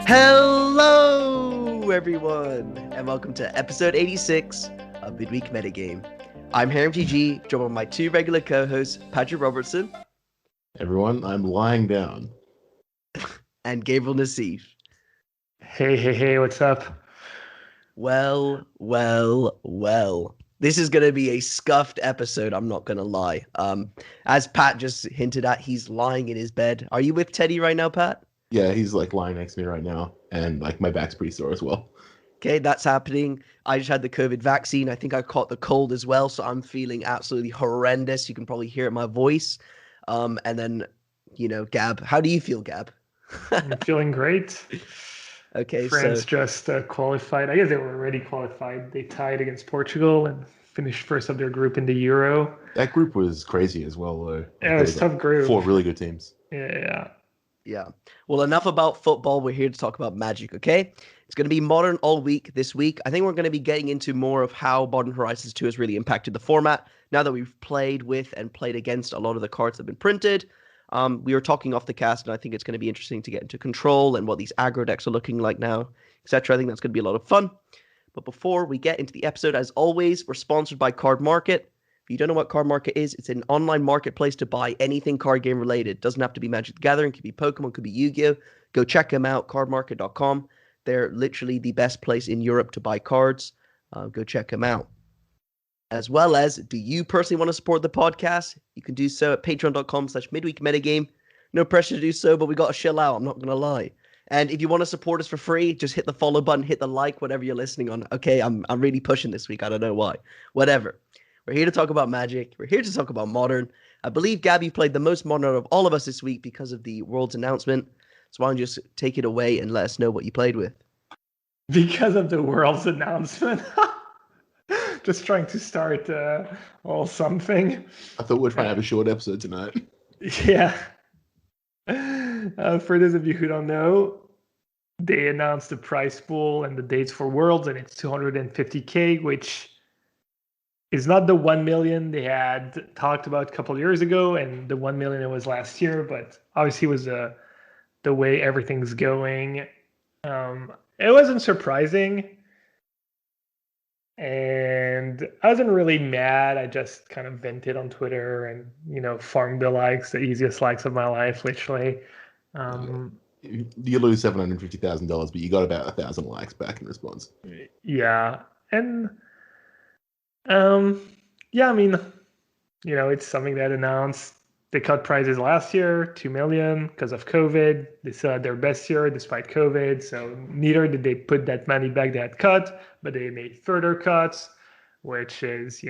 Hello, everyone, and welcome to episode 86 of Midweek Metagame. I'm Harry MTG, joined by my two regular co-hosts, Patrick Robertson. Everyone, I'm lying down. And Gabriel Nassif. Hey, what's up? Well. This is going to be a scuffed episode, I'm not going to lie. As Pat just hinted at, he's lying in his bed. Are you with Teddy right now, Pat? Yeah, he's lying next to me right now, and my back's pretty sore as well. Okay, that's happening. I just had the COVID vaccine. I think I caught the cold as well, so I'm feeling absolutely horrendous. You can probably hear it in my voice. And then, Gab, how do you feel, Gab? I'm feeling great. Okay, France just qualified. I guess they were already qualified. They tied against Portugal and finished first of their group in the Euro. That group was crazy as well, though. Yeah, it was a tough group. 4 really good teams. Yeah. Well, enough about football. We're here to talk about Magic, okay? It's going to be Modern all week this week. I think we're going to be getting into more of how Modern Horizons 2 has really impacted the format now that we've played with and played against a lot of the cards that have been printed. We were talking off the cast, and I think it's going to be interesting to get into Control and what these aggro decks are looking like now, etc. I think that's going to be a lot of fun. But before we get into the episode, as always, we're sponsored by Card Market. If you don't know what Card Market is, it's an online marketplace to buy anything card game related. Doesn't have to be Magic the Gathering, could be Pokemon, could be Yu-Gi-Oh. Go check them out, cardmarket.com. They're literally the best place in Europe to buy cards. Go check them out. As well as, do you personally want to support the podcast? You can do so at patreon.com/midweekmetagame. No pressure to do so, but we got to chill out, I'm not going to lie. And if you want to support us for free, just hit the follow button, hit the like, whatever you're listening on. Okay, I'm really pushing this week. I don't know why. Whatever. We're here to talk about Magic. We're here to talk about Modern. I believe Gabby played the most Modern out of all of us this week because of the World's announcement. So why don't you just take it away and let us know what you played with? Because of the World's announcement. Just trying to start all something. I thought we were trying to have a short episode tonight. Yeah. For those of you who don't know, they announced the prize pool and the dates for Worlds, and it's $250K, which is not the 1 million they had talked about a couple of years ago, and the 1 million it was last year, but obviously it was the way everything's going. It wasn't surprising, and I wasn't really mad. I just kind of vented on Twitter and, farmed the likes, the easiest likes of my life, literally. You lose $750,000, but you got about 1,000 likes back in response. Yeah, and it's something that announced. They cut prizes last year, 2 million, because of COVID. They still had their best year despite COVID. So neither did they put that money back they had cut, but they made further cuts, which is,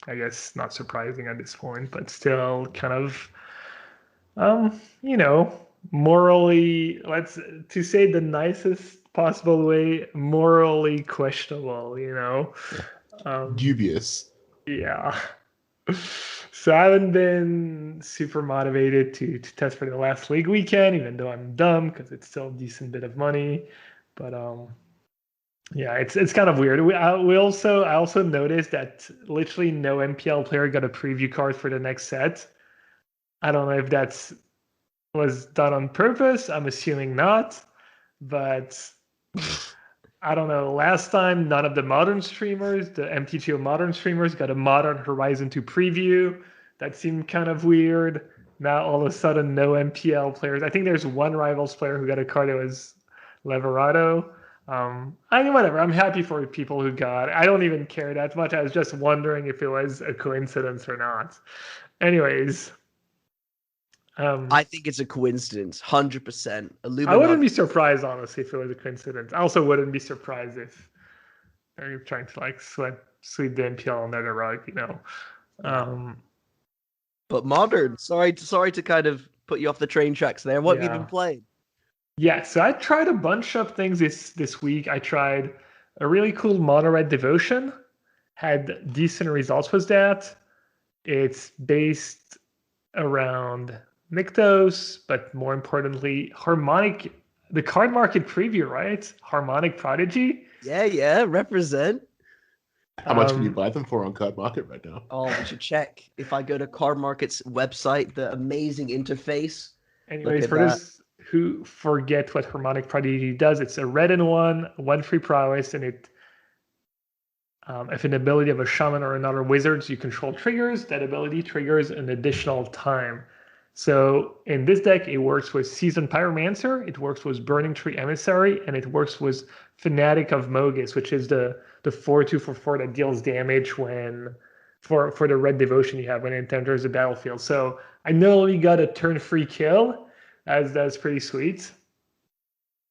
I guess not surprising at this point, but still kind of, morally, to say the nicest possible way, morally questionable, Dubious. Yeah. So I haven't been super motivated to test for the last league weekend, even though I'm dumb because it's still a decent bit of money. But it's kind of weird. I also noticed that literally no MPL player got a preview card for the next set. I don't know if was done on purpose. I'm assuming not, but I don't know. Last time, none of the Modern streamers, the MTGO Modern streamers, got a Modern Horizon 2 preview. That seemed kind of weird. Now, all of a sudden, no MPL players. I think there's one Rivals player who got a card that was Leverado. Whatever. I'm happy for people who got. I don't even care that much. I was just wondering if it was a coincidence or not. Anyways. I think it's a coincidence, 100%. I wouldn't be surprised, honestly, if it was a coincidence. I also wouldn't be surprised if they're trying to sweep the MPL under the rug, But Modern, sorry to kind of put you off the train tracks there. What have you been playing? Yeah, so I tried a bunch of things this week. I tried a really cool Mono Red Devotion. Had decent results with that. It's based around Nykthos, but more importantly, Harmonic, the card market preview, right? Harmonic Prodigy. Yeah, represent. How much can you buy them for on Card Market right now? Oh, we should check. If I go to Card Market's website, the amazing interface. Anyways, who forget what Harmonic Prodigy does, it's a red and one free prowess, and it if an ability of a shaman or another wizard you control triggers, that ability triggers an additional time. So in this deck, it works with Seasoned Pyromancer, it works with Burning Tree Emissary, and it works with Fanatic of Mogus, which is the 4/2 for 4 that deals damage when for the red devotion you have when it enters the battlefield. So I nearly got a turn-free kill, as that's pretty sweet.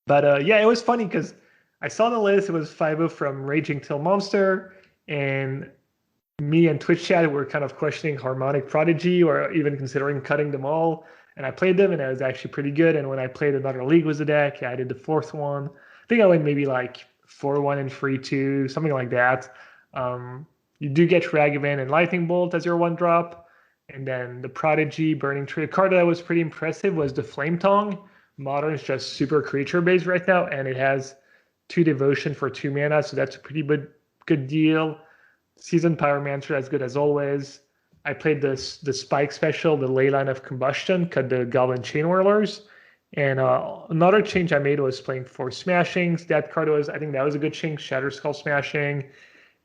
But yeah, it was funny because I saw the list. It was 5 from Raging Till Monster, and me and Twitch chat were kind of questioning Harmonic Prodigy or even considering cutting them all. And I played them, and it was actually pretty good. And when I played another league with the deck, I did the 4th one. I think I went maybe like 4-1 and 3-2, something like that. You do get Ragavan and Lightning Bolt as your 1-drop. And then the Prodigy, Burning Tree. A card that was pretty impressive was the Flame Tongue. Modern is just super creature-based right now, and it has 2 devotion for 2 mana, so that's a pretty good deal. Seasoned Pyromancer, as good as always. I played the Spike special, the Leyline of Combustion, cut the Goblin Chain Whirlers. And another change I made was playing 4 Smashings. That card was, I think that was a good change, Shatter Skull Smashing.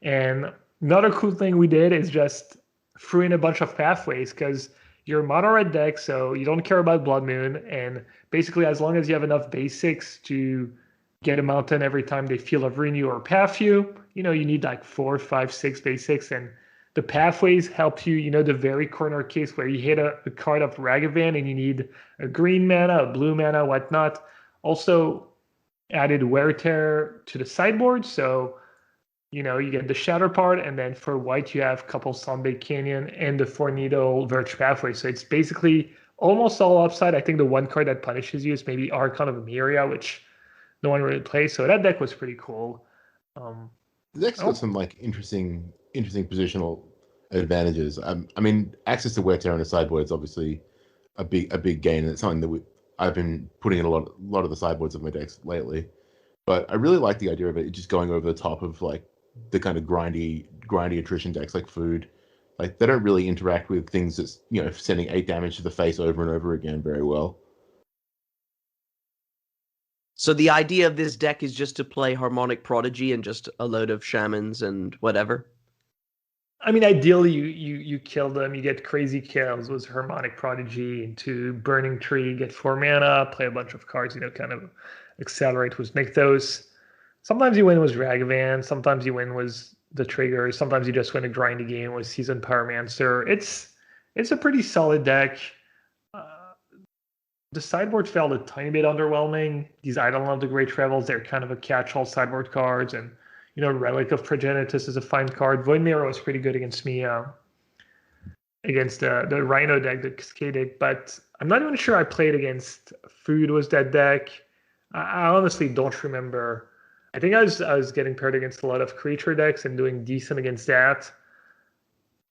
And another cool thing we did is just threw in a bunch of pathways, because you're a mono red deck, so you don't care about Blood Moon. And basically, as long as you have enough basics to get a mountain every time they Field of Renew or path you, you need like 4, 5, 6 basics. And the pathways help you, the very corner case where you hit a card of Ragavan and you need a green mana, a blue mana, whatnot. Also added Wear Tear to the sideboard, so you get the Shatter part, and then for white you have couple Sunbaked Canyon and the 4-needle Verge Pathway. So it's basically almost all upside. I think the one card that punishes you is maybe Archon of Emeria, which no one really plays. So that deck was pretty cool. The deck's got some like interesting positional advantages. I mean, access to Wear Tear on the sideboard is obviously a big gain, and it's something that I've been putting in a lot of the sideboards of my decks lately. But I really like the idea of it just going over the top of like the kind of grindy attrition decks like Food. Like they don't really interact with things that's sending 8 damage to the face over and over again very well. So the idea of this deck is just to play Harmonic Prodigy and just a load of shamans and whatever? I mean, ideally, you kill them, you get crazy kills with Harmonic Prodigy into Burning Tree, get 4 mana, play a bunch of cards, kind of accelerate with Nykthos. Sometimes you win with Ragavan, sometimes you win with the trigger, sometimes you just win a grindy game with Seasoned Pyromancer. It's a pretty solid deck. The sideboard felt a tiny bit underwhelming. These Idol of the Great Travels, they're kind of a catch-all sideboard cards, and Relic of Progenitus is a fine card. Void Mirror was pretty good against me, against the Rhino deck, the Cascade deck, but I'm not even sure I played against Food was that deck. I honestly don't remember. I think I was getting paired against a lot of creature decks and doing decent against that.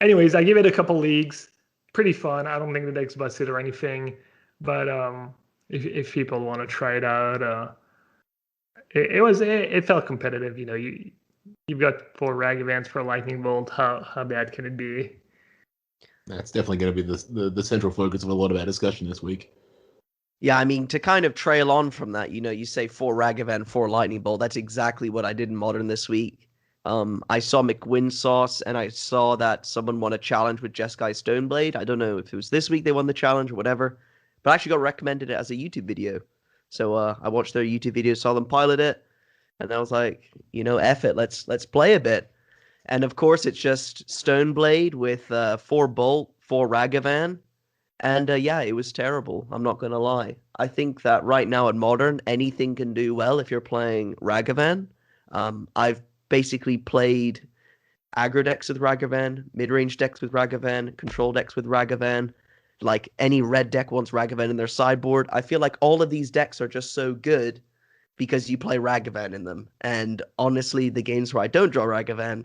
Anyways, I gave it a couple leagues. Pretty fun. I don't think the deck's busted or anything, but if people want to try it out, it felt competitive. You've got 4 Ragavans for a Lightning Bolt. How bad can it be? That's definitely going to be the central focus of a lot of our discussion this week. Yeah, I mean, to kind of trail on from that, you say 4 Ragavan, 4 Lightning Bolt. That's exactly what I did in Modern this week. I saw McWin Sauce, and I saw that someone won a challenge with Jeskai Stoneblade. I don't know if it was this week they won the challenge or whatever, but I actually got recommended it as a YouTube video. So I watched their YouTube video, saw them pilot it, and I was like, F it, let's play a bit. And of course, it's just Stoneblade with 4 Bolt, 4 Ragavan. And yeah, it was terrible. I'm not going to lie. I think that right now at Modern, anything can do well if you're playing Ragavan. I've basically played aggro decks with Ragavan, mid-range decks with Ragavan, control decks with Ragavan. Like any red deck wants Ragavan in their sideboard. I feel like all of these decks are just so good because you play Ragavan in them. And honestly, the games where I don't draw Ragavan,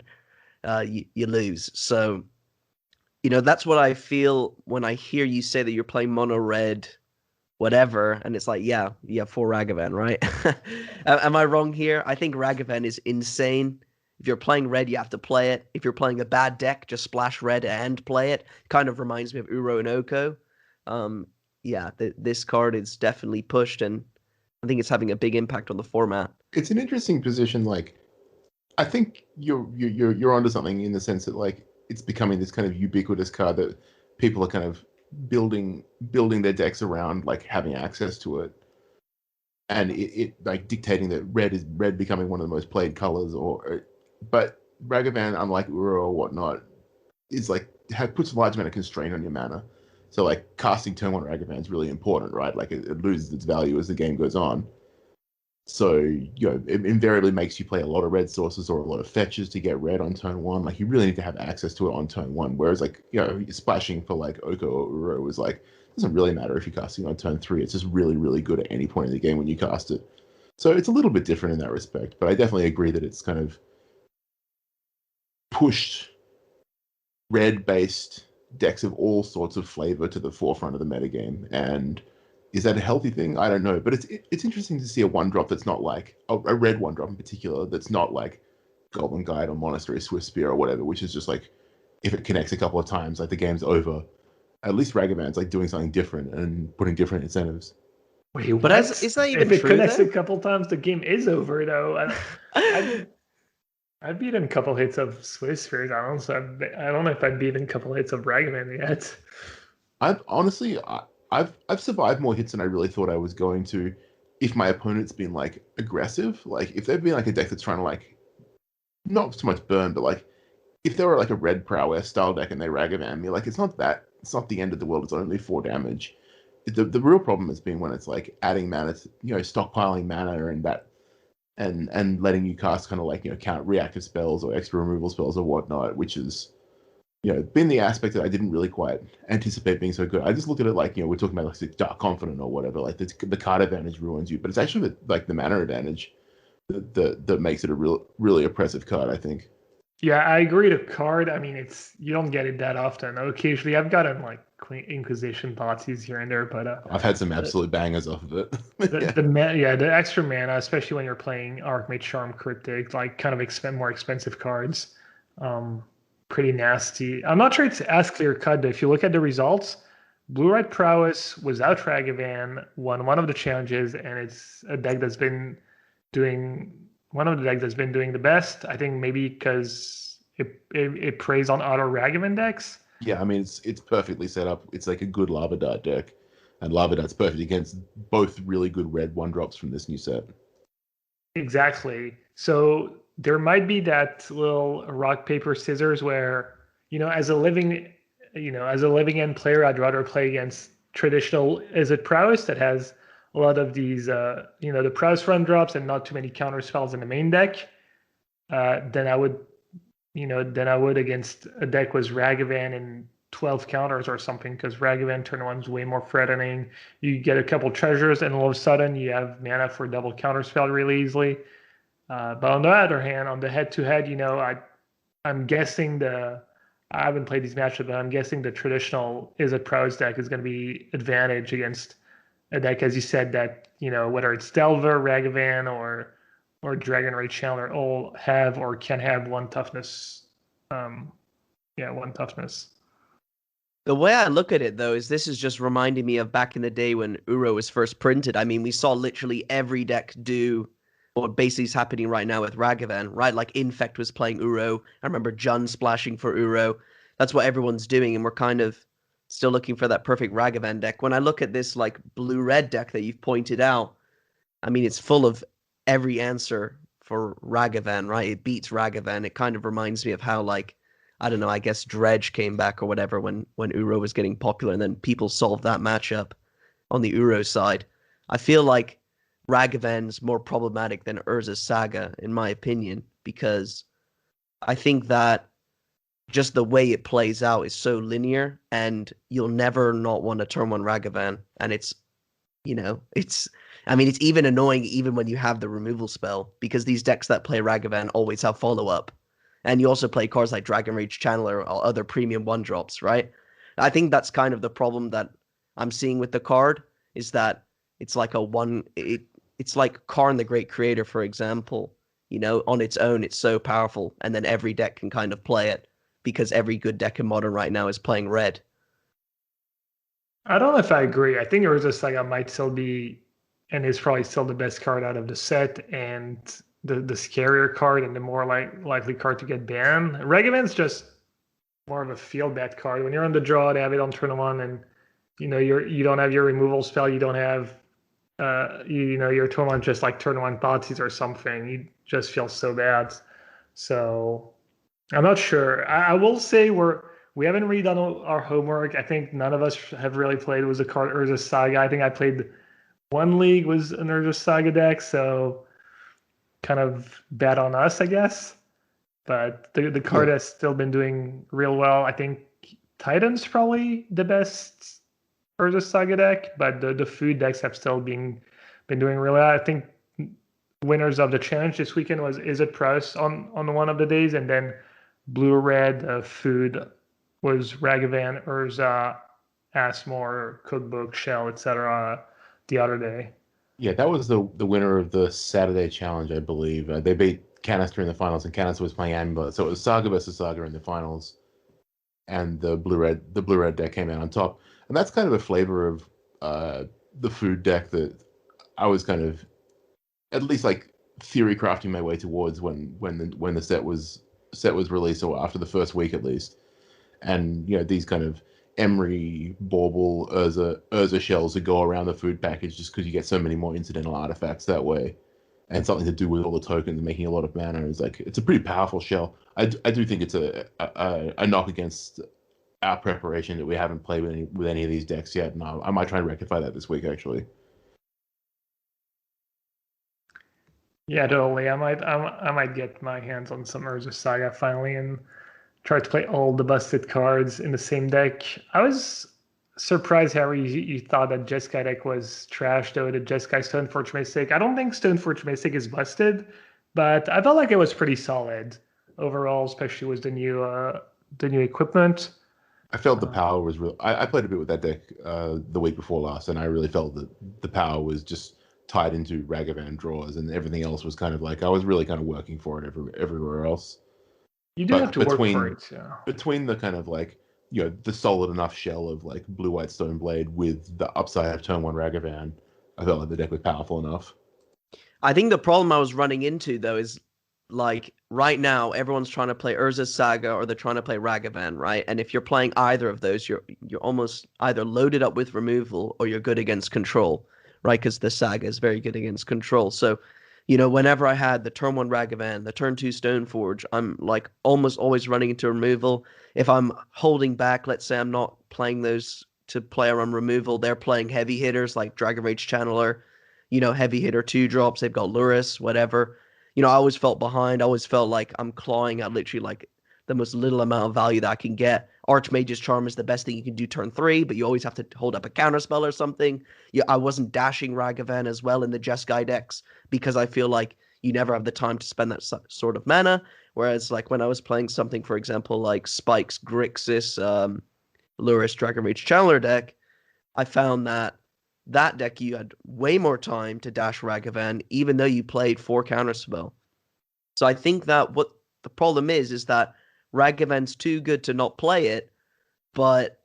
you lose. So that's what I feel when I hear you say that you're playing mono red, whatever, and it's like, yeah, 4 Ragavan, right? Am I wrong here? I think Ragavan is insane. If you're playing red, you have to play it. If you're playing a bad deck, just splash red and play it. Kind of reminds me of Uro and Oko. yeah, this card is definitely pushed, and I think it's having a big impact on the format. It's an interesting position. Like, I think you're onto something in the sense that like it's becoming this kind of ubiquitous card that people are kind of building their decks around, like having access to it, and it like dictating that red becoming one of the most played colors. But Ragavan, unlike Uro or whatnot, is like puts a large amount of constraint on your mana. So like casting turn one Ragavan is really important, right? Like it loses its value as the game goes on. So, it invariably makes you play a lot of red sources or a lot of fetches to get red on turn one. Like, you really need to have access to it on turn one. Whereas, like, splashing for, like, Oko or Uro is like, it doesn't really matter if you're casting on turn three. It's just really, really good at any point in the game when you cast it. So, it's a little bit different in that respect. But I definitely agree that it's kind of pushed red-based decks of all sorts of flavor to the forefront of the metagame. And is that a healthy thing? I don't know, but it's interesting to see a one drop that's not like a red one drop in particular that's not like Goblin Guide or Monastery Swift Spear or whatever, which is just like if it connects a couple of times, like the game's over. At least Ragavan's like doing something different and putting different incentives. Wait, But is that even if it true, connects though? a couple times, the game is over though. I've beaten a couple hits of Swiss Spears. I don't know if I've beaten a couple hits of Ragavan yet. I've survived more hits than I really thought I was going to if my opponent's been like aggressive. Like if they've been like a deck that's trying to like not so much burn, but like if they were like a red prowess style deck and they Ragavan me, like it's not the end of the world. It's only 4 damage. The real problem has been when it's like adding mana, stockpiling mana and letting you cast kind of like count reactive spells or extra removal spells or whatnot, which is been the aspect that I didn't really quite anticipate being so good. I just look at it like, we're talking about like Dark Confidant or whatever, like the card advantage ruins you, but it's actually the mana advantage that makes it a really oppressive card, I think. Yeah, I agree. The card, I mean, you don't get it that often. Occasionally, I've gotten like Inquisition Thoughtseize here and there, but I've had some absolute bangers off of it. the extra mana, especially when you're playing Archmage Charm Cryptic, like kind of more expensive cards, pretty nasty. I'm not sure it's as clear cut, but if you look at the results, Blue-Red Prowess without Ragavan won one of the challenges, and it's a deck that's been doing one of the decks that's been doing the best. I think maybe because it preys on auto Ragavan decks. Yeah, I mean it's perfectly set up. It's like a good Lava Dart deck, and Lava Dart's perfect against both really good red one drops from this new set. Exactly. So there might be that little rock paper scissors where as a living end player, I'd rather play against traditional Izzet Prowess that has a lot of these the Prowess run drops and not too many counter spells in the main deck. Than I would against a deck with Ragavan and 12 counters or something, because Ragavan turn one's way more threatening. You get a couple treasures and all of a sudden you have mana for double counter spell really easily. But on the other hand, on the head-to-head, I'm guessing I haven't played these matchups, but I'm guessing the traditional Izzet Prowess deck is going to be advantage against a deck, as you said, that whether it's Delver, Ragavan, or Dragon Rage Chandler all have or can have one toughness. One toughness. The way I look at it, though, is this is just reminding me of back in the day when Uro was first printed. I mean, we saw literally every deck do what basically is happening right now with Ragavan, right? Like Infect was playing Uro. I remember Jun splashing for Uro. That's what everyone's doing, and we're kind of still looking for that perfect Ragavan deck. When I look at this like blue-red deck that you've pointed out, I mean, it's full of every answer for Ragavan, right? It beats Ragavan. It kind of reminds me of how, like, I don't know, I guess Dredge came back or whatever when Uro was getting popular, and then people solved that matchup on the Uro side. I feel like Ragavan's more problematic than Urza's Saga, in my opinion, because I think that just the way it plays out is so linear, and you'll never not want to turn one Ragavan, and it's even annoying even when you have the removal spell, because these decks that play Ragavan always have follow-up. And you also play cards like Dragon Rage Channeler or other premium one-drops, right? I think that's kind of the problem that I'm seeing with the card, is that it's like it's like Karn the Great Creator, for example. On its own, it's so powerful, and then every deck can kind of play it, because every good deck in Modern right now is playing red. I don't know if I agree. I think Urza Saga might still be, and is probably still the best card out of the set, and the scarier card and the more likely card to get banned. Ragavan's just more of a feel bad card. When you're on the draw, they have it on turn one, and you don't have your removal spell. You don't have your turn one just like turn one Thoughtseize or something. You just feel so bad. So I'm not sure. I will say we haven't really done our homework. I think none of us have really played was a card Urza Saga. I think I played one league was an Urza Saga deck, so kind of bad on us, I guess. But the card Yeah. has still been doing real well. I think Titan's probably the best Urza Saga deck, but the food decks have still been doing really well. I think winners of the challenge this weekend was Is It Press on one of the days, and then Blue Red food was Ragavan, Urza, Asmore, Cookbook, Shell, etc. the other day. Yeah, that was the winner of the Saturday challenge, I believe. They beat Canister in the finals, and Canister was playing Amber, so it was Saga versus Saga in the finals, and the blue red deck came out on top. And that's kind of a flavor of the food deck that I was kind of at least like theory crafting my way towards when the set was released, or after the first week at least. And these kind of Emery, Bauble, Urza shells that go around the food package just because you get so many more incidental artifacts that way, and something to do with all the tokens and making a lot of mana. It's a pretty powerful shell. I do think it's a knock against our preparation that we haven't played with any of these decks yet. And I might try and rectify that this week actually. Yeah, totally. I might get my hands on some Urza Saga finally and try to play all the busted cards in the same deck. I was surprised, Harry, you thought that Jeskai deck was trash, though, the Jeskai Stoneforge Mystic. I don't think Stoneforge Mystic is busted, but I felt like it was pretty solid overall, especially with the new equipment. I felt the power was real. I played a bit with that deck the week before last, and I really felt that the power was just tied into Ragavan draws, and everything else was kind of like I was really kind of working for it everywhere else. You do have to work for it, yeah. Between the kind of like the solid enough shell of like blue white Stoneblade with the upside of turn one Ragavan, I felt like the deck was powerful enough. I think the problem I was running into though is like right now everyone's trying to play Urza Saga or they're trying to play Ragavan, right? And if you're playing either of those, you're almost either loaded up with removal or you're good against control, right? Because the Saga is very good against control. So, whenever I had the turn one Ragavan, the turn two Stoneforge, I'm like almost always running into removal. If I'm holding back, let's say I'm not playing those to play around removal, they're playing heavy hitters like Dragon Rage Channeler, heavy hitter 2-drops. They've got Luris, whatever. I always felt behind. I always felt like I'm clawing at literally like the most little amount of value that I can get. Archmage's Charm is the best thing you can do turn 3, but you always have to hold up a counterspell or something. Yeah, I wasn't dashing Ragavan as well in the Jeskai decks because I feel like you never have the time to spend that sort of mana. Whereas like when I was playing something, for example, like Spike's Grixis, Luris Dragon Rage Channeler deck, I found that deck you had way more time to dash Ragavan, even though you played 4 counterspell. So I think that what the problem is that Ragavan's too good to not play it, but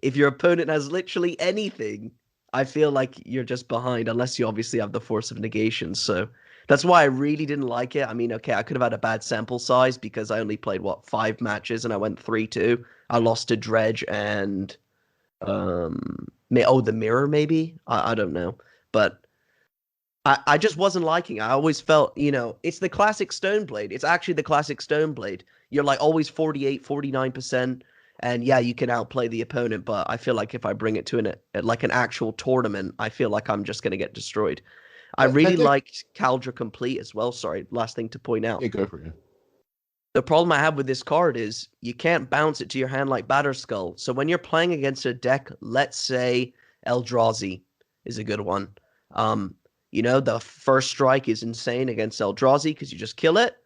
if your opponent has literally anything, I feel like you're just behind, unless you obviously have the Force of Negation. So that's why I really didn't like it. I mean, okay, I could have had a bad sample size because I only played, 5 matches and I went 3-2. I lost to Dredge and the Mirror, maybe. I don't know, but I just wasn't liking it. I always felt, it's the classic Stoneblade. It's actually the classic Stoneblade. You're like always 48, 49%, and yeah, you can outplay the opponent. But I feel like if I bring it to an actual tournament, I feel like I'm just gonna get destroyed. I really liked Caldra Complete as well. Sorry, last thing to point out. Yeah, go for it. The problem I have with this card is you can't bounce it to your hand like Batterskull. So when you're playing against a deck, let's say Eldrazi is a good one. The first strike is insane against Eldrazi because you just kill it.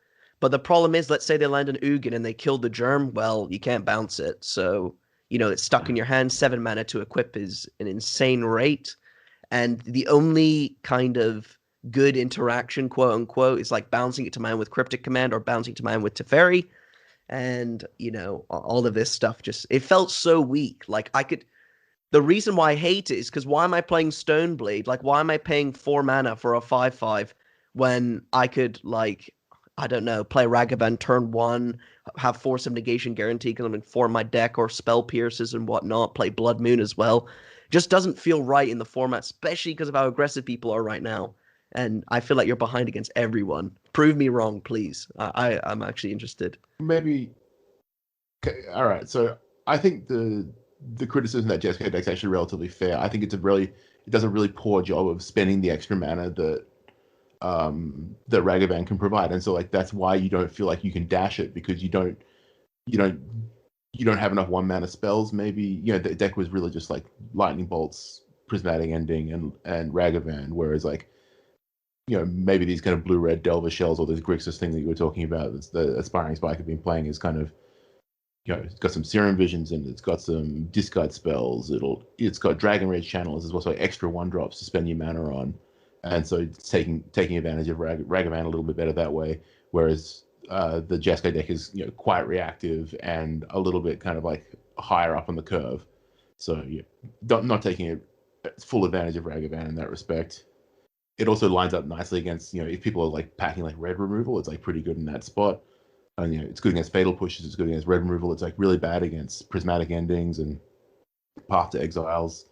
But the problem is, let's say they land an Ugin and they kill the Germ. Well, you can't bounce it. So, it's stuck in your hand. 7 mana to equip is an insane rate. And the only kind of good interaction, quote unquote, is like bouncing it to my hand with Cryptic Command or bouncing it to my hand with Teferi. And, all of this stuff it felt so weak. Like The reason why I hate it is because why am I playing Stoneblade? Like, why am I paying 4 mana for a 5/5 when I could, like, I don't know, play Ragavan turn one, have Force of Negation guarantee because I'm inform my deck, or Spell Pierces and whatnot, play Blood Moon as well. Just doesn't feel right in the format, especially because of how aggressive people are right now. And I feel like you're behind against everyone. Prove me wrong, please. I'm actually interested. Maybe. Okay, all right. So I think the criticism that Jesco deck's actually relatively fair. I think it does a really poor job of spending the extra mana that that Ragavan can provide, and so like that's why you don't feel like you can dash it, because you don't have enough 1 mana spells. Maybe the deck was really just like Lightning Bolts, Prismatic Ending, and Ragavan, whereas like maybe these kind of blue-red Delver Shells or this Grixis thing that you were talking about, that's the Aspiring Spike have been playing, is kind of it's got some Serum Visions and it's got some discard spells. It's got Dragon Rage Channels. There's also extra 1-drops to spend your mana on, and so it's taking advantage of Ragavan a little bit better that way. Whereas the Jesco deck is quite reactive and a little bit kind of like higher up on the curve. So not taking full advantage of Ragavan in that respect. It also lines up nicely against if people are like packing like red removal, it's like pretty good in that spot. And it's good against Fatal Pushes, it's good against red removal. It's like really bad against Prismatic Endings and Path to Exiles.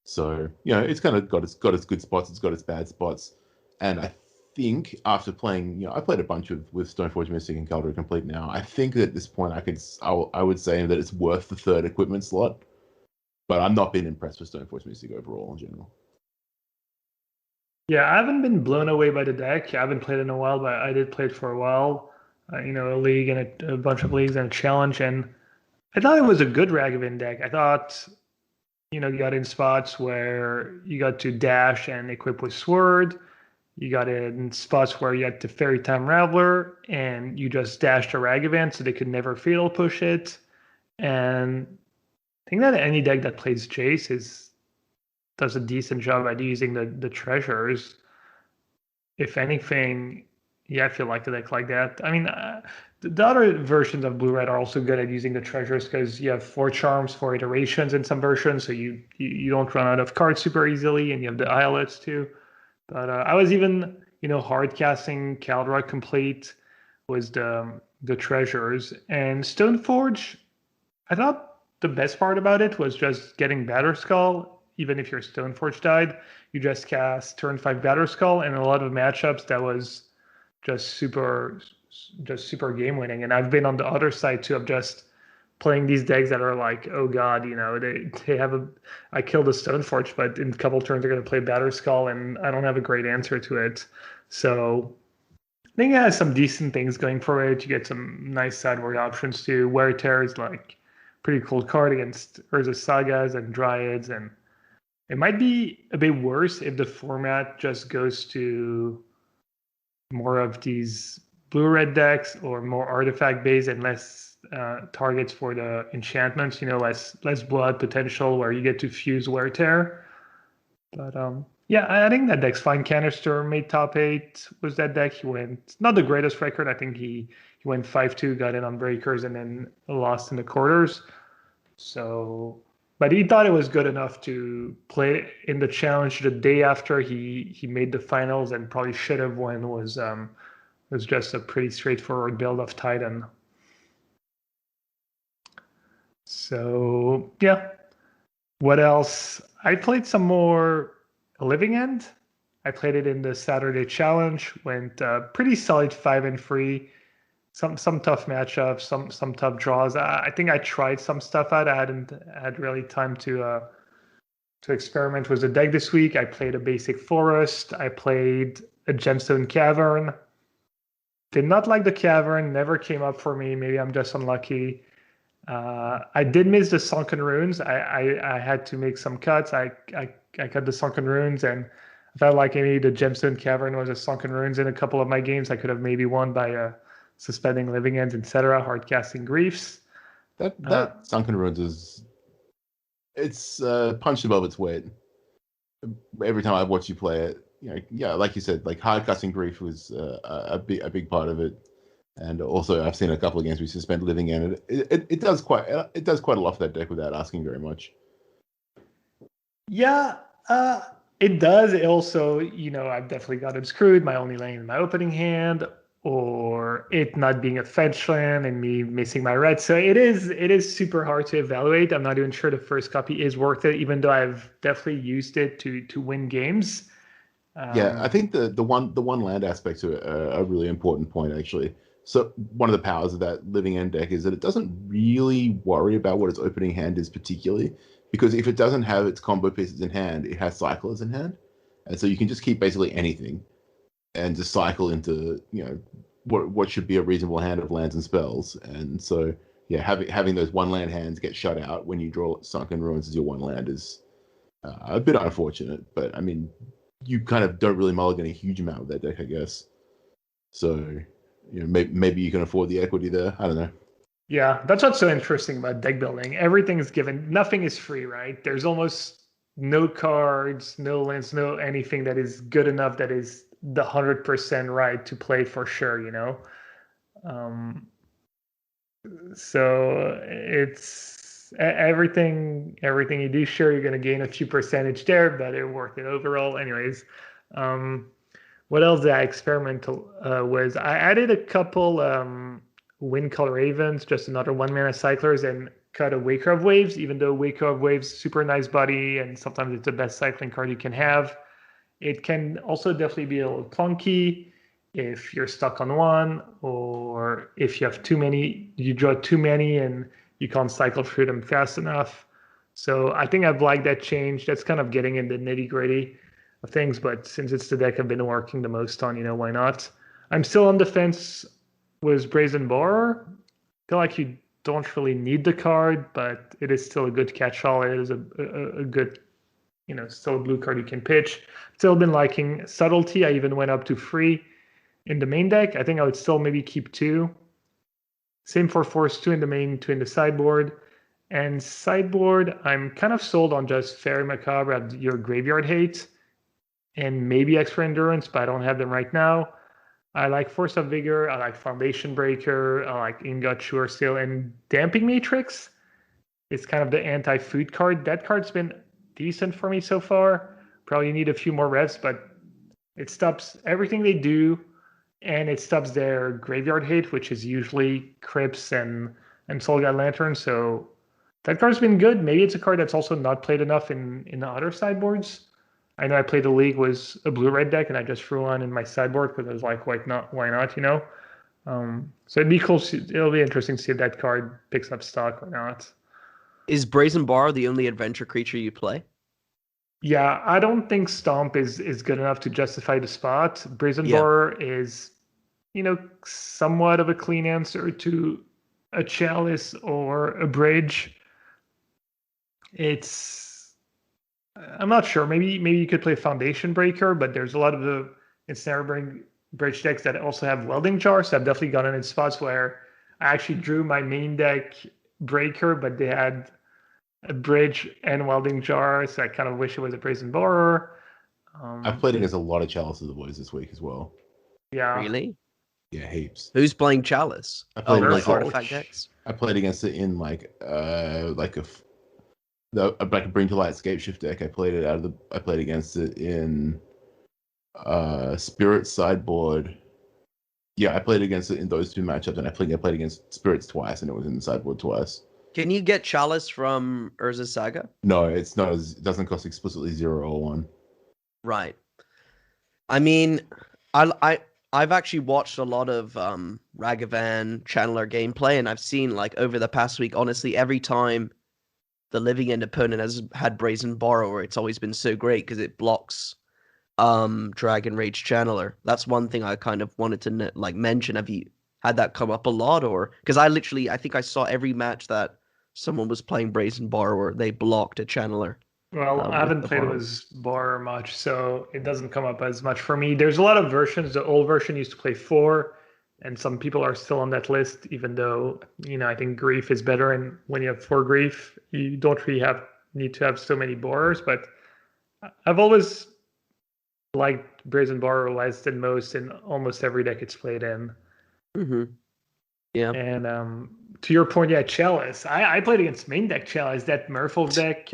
So it's kind of got its good spots, it's got its bad spots. And I think after playing, I played a bunch with Stoneforge Mystic and Caldera Complete now. I think that at this point I would say that it's worth the third equipment slot. But I'm not being impressed with Stoneforge Mystic overall in general. Yeah, I haven't been blown away by the deck. I haven't played it in a while, but I did play it for a while. A league and a bunch of leagues and a challenge, and I thought it was a good Ragavan deck. I thought, you got in spots where you got to dash and equip with Sword. You got in spots where you had to Fairy Time Raveler, and you just dashed a Ragavan so they could never Fatal Push it. And I think that any deck that plays Jace does a decent job at using the treasures. If anything, yeah, I feel like a deck like that. I mean, the other versions of Blue-Red are also good at using the treasures because you have 4 charms, 4 iterations in some versions, so you don't run out of cards super easily, and you have the eyelets too. But I was even, hard casting Caldera Complete was the treasures. And Stoneforge, I thought the best part about it was just getting Batterskull. Even if your Stoneforge died, you just cast turn 5 Batterskull, and in a lot of matchups that was just super game winning. And I've been on the other side too of just playing these decks that are like, oh god, they have I killed a Stoneforge, but in a couple turns they're going to play Batterskull, and I don't have a great answer to it. So I think it has some decent things going for it. You get some nice sideboard options too. Wear Tear is like pretty cool card against Urza Sagas and Dryads, and it might be a bit worse if the format just goes to more of these blue-red decks or more artifact-based and less targets for the enchantments, less blood potential where you get to fuse Wear Tear. But yeah, I think that deck's fine. Canister made top 8 was that deck. He went, not the greatest record. I think he went 5-2, got in on breakers, and then lost in the quarters. So... But he thought it was good enough to play in the challenge the day after he made the finals, and probably should have won. Was just a pretty straightforward build of Titan. So yeah, what else? I played some more Living End. I played it in the Saturday challenge. Went pretty solid 5-3. Some tough matchups, some tough draws. I think I tried some stuff out. I hadn't had really time to experiment with the deck this week. I played a basic forest. I played a gemstone cavern. Did not like the cavern. Never came up for me. Maybe I'm just unlucky. I did miss the sunken runes. I had to make some cuts. I cut the sunken runes, and I felt like maybe the gemstone cavern was a sunken runes in a couple of my games. I could have maybe won by suspending Living Ends, etc., hard casting Griefs. That Sunken Ruins it's punched above its weight. Every time I watch you play it, like you said, like hard casting Grief was a big part of it. And also, I've seen a couple of games we suspend Living End. It does quite a lot for that deck without asking very much. Yeah, it does. It also, I've definitely gotten screwed. My only lane in my opening hand, or it not being a fetch land and me missing my red. So it is super hard to evaluate. I'm not even sure the first copy is worth it, even though I've definitely used it to win games. Yeah, I think the one land aspects are a really important point actually. So one of the powers of that living end deck is that it doesn't really worry about what its opening hand is particularly, because if it doesn't have its combo pieces in hand, it has cyclers in hand, and so you can just keep basically anything and just cycle into what should be a reasonable hand of lands and spells. And so yeah, having those one land hands get shut out when you draw Sunken Ruins as your one land is a bit unfortunate, but I mean, you kind of don't really mulligan a huge amount with that deck, I guess. So, maybe you can afford the equity there. I don't know. Yeah, that's what's so interesting about deck building. Everything is given. Nothing is free, right? There's almost no cards, no lands, no anything that is good enough that is the 100% right to play for sure. Um, so it's everything you do. Sure, you're going to gain a few percentage there, but it's worth it overall. Anyways, um, what else did I experimental with? I added a couple wind color ravens, just another one mana cyclers, and cut a Waker of Waves. Even though Waker of Waves super nice body, and sometimes it's the best cycling card you can have. It can also definitely be a little clunky if you're stuck on one, or if you have too many, you draw too many and you can't cycle through them fast enough. So I think I've liked that change. That's kind of getting in the nitty gritty of things, but since it's the deck I've been working the most on, why not? I'm still on the fence with Brazen Borer. I feel like you don't really need the card, but it is still a good catch-all. It is a good, still a blue card you can pitch. Still been liking Subtlety. I even went up to 3 in the main deck. I think I would still maybe keep 2. Same for Force 2 in the main, 2 in the sideboard. And sideboard, I'm kind of sold on just Fairy Macabre at your Graveyard Hate and maybe Extra Endurance, but I don't have them right now. I like Force of Vigor. I like Foundation Breaker. I like Ingot Sure Seal. And Damping Matrix is kind of the anti-food card. That card's been decent for me so far. Probably need a few more revs, but it stops everything they do, and it stops their Graveyard Hate, which is usually Crypts and Soul Guide Lantern. So that card's been good. Maybe it's a card that's also not played enough in the other sideboards. I know I played the League was a blue-red deck, and I just threw one in my sideboard because I was like, why not, So it'd be cool. It'll be interesting to see if that card picks up stock or not. Is Brazen Bar the only adventure creature you play? Yeah, I don't think Stomp is good enough to justify the spot. Brazen Yeah. Bar is, somewhat of a clean answer to a Chalice or a Bridge. I'm not sure. Maybe you could play Foundation Breaker, but there's a lot of the Ensnare Bridge decks that also have Welding Jar. So I've definitely gotten in spots where I actually drew my main deck Breaker, but they had a Bridge and Welding Jar. So I kind of wish it was a Brazen Borer. I've played against a lot of Chalice of the Voids this week as well. Yeah. Really? Yeah, heaps. Who's playing Chalice? I played like against artifact decks. I played against it in like a Bring to Light Scapeshift deck. I played against it in Spirit sideboard. Yeah, I played against it in those 2 matchups, and I played against Spirits twice, and it was in the sideboard twice. Can you get Chalice from Urza's Saga? No, it's not. It doesn't cost explicitly 0 or 1. Right. I mean, I've actually watched a lot of Ragavan Channeler gameplay, and I've seen like over the past week, honestly, every time the living end opponent has had Brazen Borrower, it's always been so great because it blocks Dragon Rage Channeler. That's one thing I kind of wanted to mention. Have you had that come up a lot? Or because I think I saw every match that someone was playing Brazen Borrower, they blocked a Channeler. Well, I haven't played with Bar much, so it doesn't come up as much for me. There's a lot of versions. The old version used to play 4, and some people are still on that list, even though, I think Grief is better. And when you have 4 Grief, you don't really need to have so many borers. But I've always liked Brazen Bar less than most in almost every deck it's played in. Mm-hmm. Yeah. And to your point, yeah, Chalice. I played against main deck Chalice, that Merfolk deck.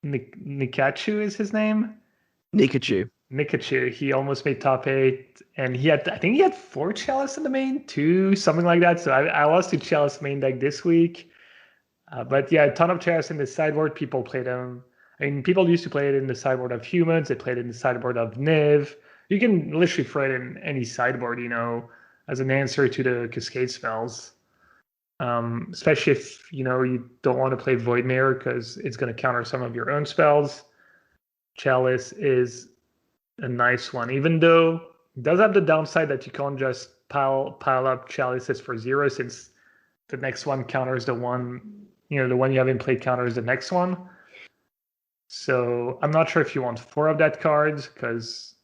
Nikachu is his name. Nikachu. Nikachu. He almost made top 8, and I think he had 4 Chalice in the main, 2, something like that. So I lost to Chalice main deck this week. But yeah, a ton of Chalice in the sideboard. People played them. I mean, people used to play it in the sideboard of humans. They played it in the sideboard of Niv. You can literally throw it in any sideboard, as an answer to the Cascade spells. Especially if you don't want to play Void Mirror because it's going to counter some of your own spells. Chalice is a nice one, even though it does have the downside that you can't just pile up chalices for 0, since the next one counters the one the one you haven't played counters the next one. So I'm not sure if you want 4 of that card, because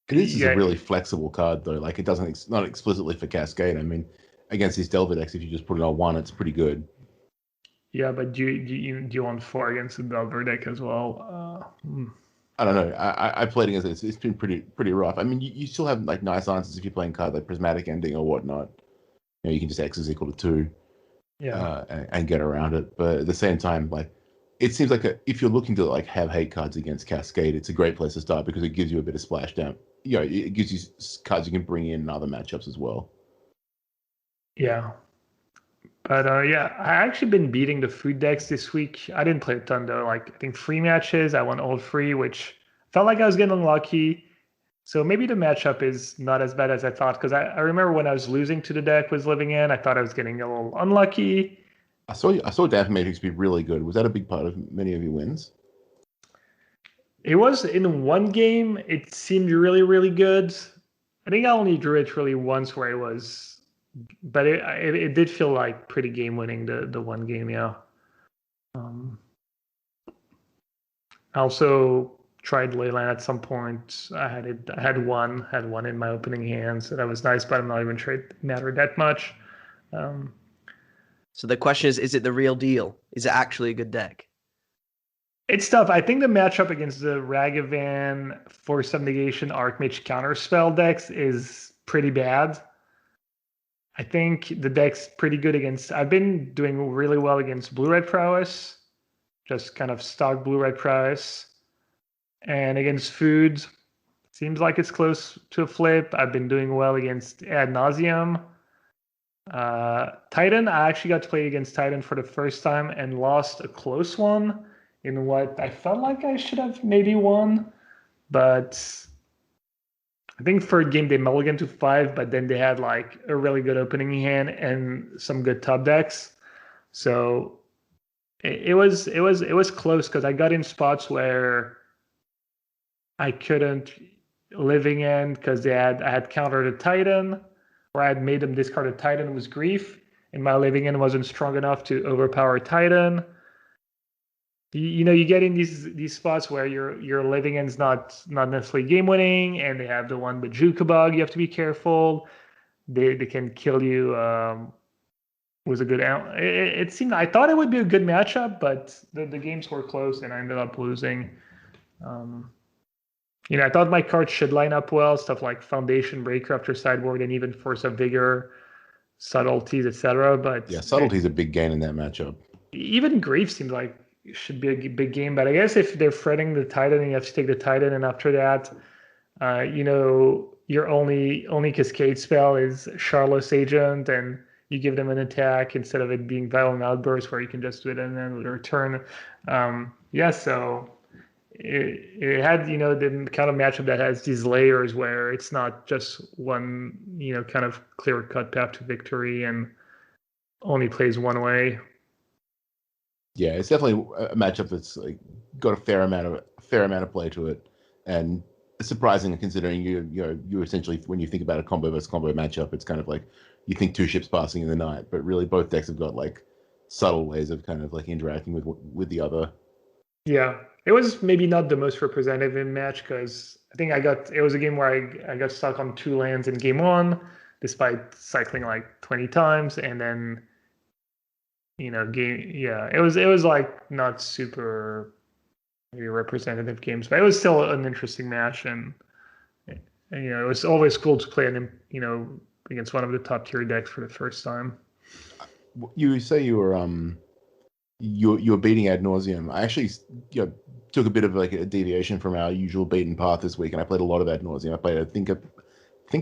it is just a really flexible card though. Like, it doesn't, it's not explicitly for Cascade. I mean, against these Delver decks, if you just put it on 1, it's pretty good. Yeah, but do you want 4 against the Delver deck as well? I don't know. I played against it. It's been pretty rough. I mean, you still have like nice answers if you're playing cards like Prismatic Ending or whatnot. You can just X is equal to 2, and get around it. But at the same time, like, it seems like if you're looking to like have hate cards against Cascade, it's a great place to start because it gives you a bit of splash down. It gives you cards you can bring in other matchups as well. Yeah. But I actually been beating the food decks this week. I didn't play a ton though. Like, I think 3 matches. I won all 3, which felt like I was getting unlucky. So maybe the matchup is not as bad as I thought, because I remember when I was losing to the deck was living in, I thought I was getting a little unlucky. I saw Damping Matrix be really good. Was that a big part of many of your wins? It was in one game. It seemed really, really good. I think I only drew it really once where it was, but it did feel like pretty game winning the one game. Yeah. I also tried Leyland at some point. I had one in my opening hand, so that was nice, but I'm not even sure it mattered that much. So the question is it the real deal? Is it actually a good deck? It's tough. I think the matchup against the Ragavan Force of Negation Archmage Counterspell decks is pretty bad. I think the deck's pretty good against... I've been doing really well against Blue-Red Prowess, just kind of stock Blue-Red Prowess. And against food, seems like it's close to a flip. I've been doing well against Ad Nauseam. Titan, I actually got to play against Titan for the first time and lost a close one in what I felt like I should have maybe won. But I think third game they mulliganed to 5, but then they had like a really good opening hand and some good top decks. So it was close, because I got in spots where I couldn't living in, because I had countered a Titan, or I had made them discard a Titan with Grief, and my living in wasn't strong enough to overpower Titan. You get in these spots where your living in's not necessarily game winning, and they have the one Bajuka bug. You have to be careful. They can kill you. Was a good out. It seemed, I thought it would be a good matchup, but the games were close, and I ended up losing. I thought my cards should line up well, stuff like Foundation, Breakcrafter, Sideboard, and even Force of Vigor, Subtleties, etc. But yeah, Subtleties a big gain in that matchup. Even Grief seems like it should be a big game, but I guess if they're fretting the Titan, and you have to take the Titan, and after that, your only Cascade spell is Charlotte's Agent, and you give them an attack instead of it being Violent Outburst, where you can just do it and then return. So it had, the kind of matchup that has these layers where it's not just one, kind of clear-cut path to victory and only plays one way. Yeah, it's definitely a matchup that's like got a fair amount of play to it, and surprising considering you essentially, when you think about a combo versus combo matchup, it's kind of like you think 2 ships passing in the night, but really both decks have got like subtle ways of kind of like interacting with the other. Yeah, it was maybe not the most representative match, because I think it was a game where I got stuck on 2 lands in game 1, despite cycling like 20 times, and then it was like not super maybe representative games, but it was still an interesting match, and it was always cool to play against one of the top tier decks for the first time. You say you were you're beating ad nauseum. I actually, took a bit of like a deviation from our usual beaten path this week, and I played a lot of ad nauseum. I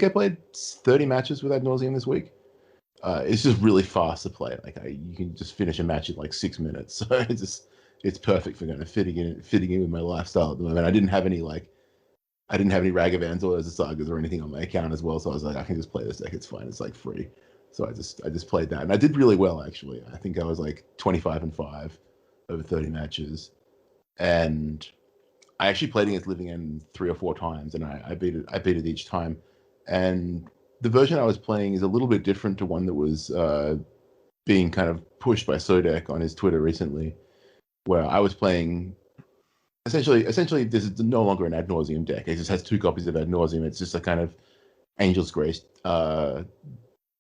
played 30 matches with ad nauseum this week. It's just really fast to play. Like you can just finish a match in like 6 minutes. So it's perfect for kind of fitting in with my lifestyle at the moment. I didn't have any Ragavans or Sagas or anything on my account as well. So I was like, I can just play this deck. It's fine. It's like free. So I just played that, and I did really well actually. I think I was like 25-5 over 30 matches, and I actually played against Living End 3 or 4 times, and I beat it each time. And the version I was playing is a little bit different to one that was being kind of pushed by Sodek on his Twitter recently, where I was playing. Essentially, this is no longer an ad nauseum deck. It just has 2 copies of ad nauseum. It's just a kind of Angel's Grace,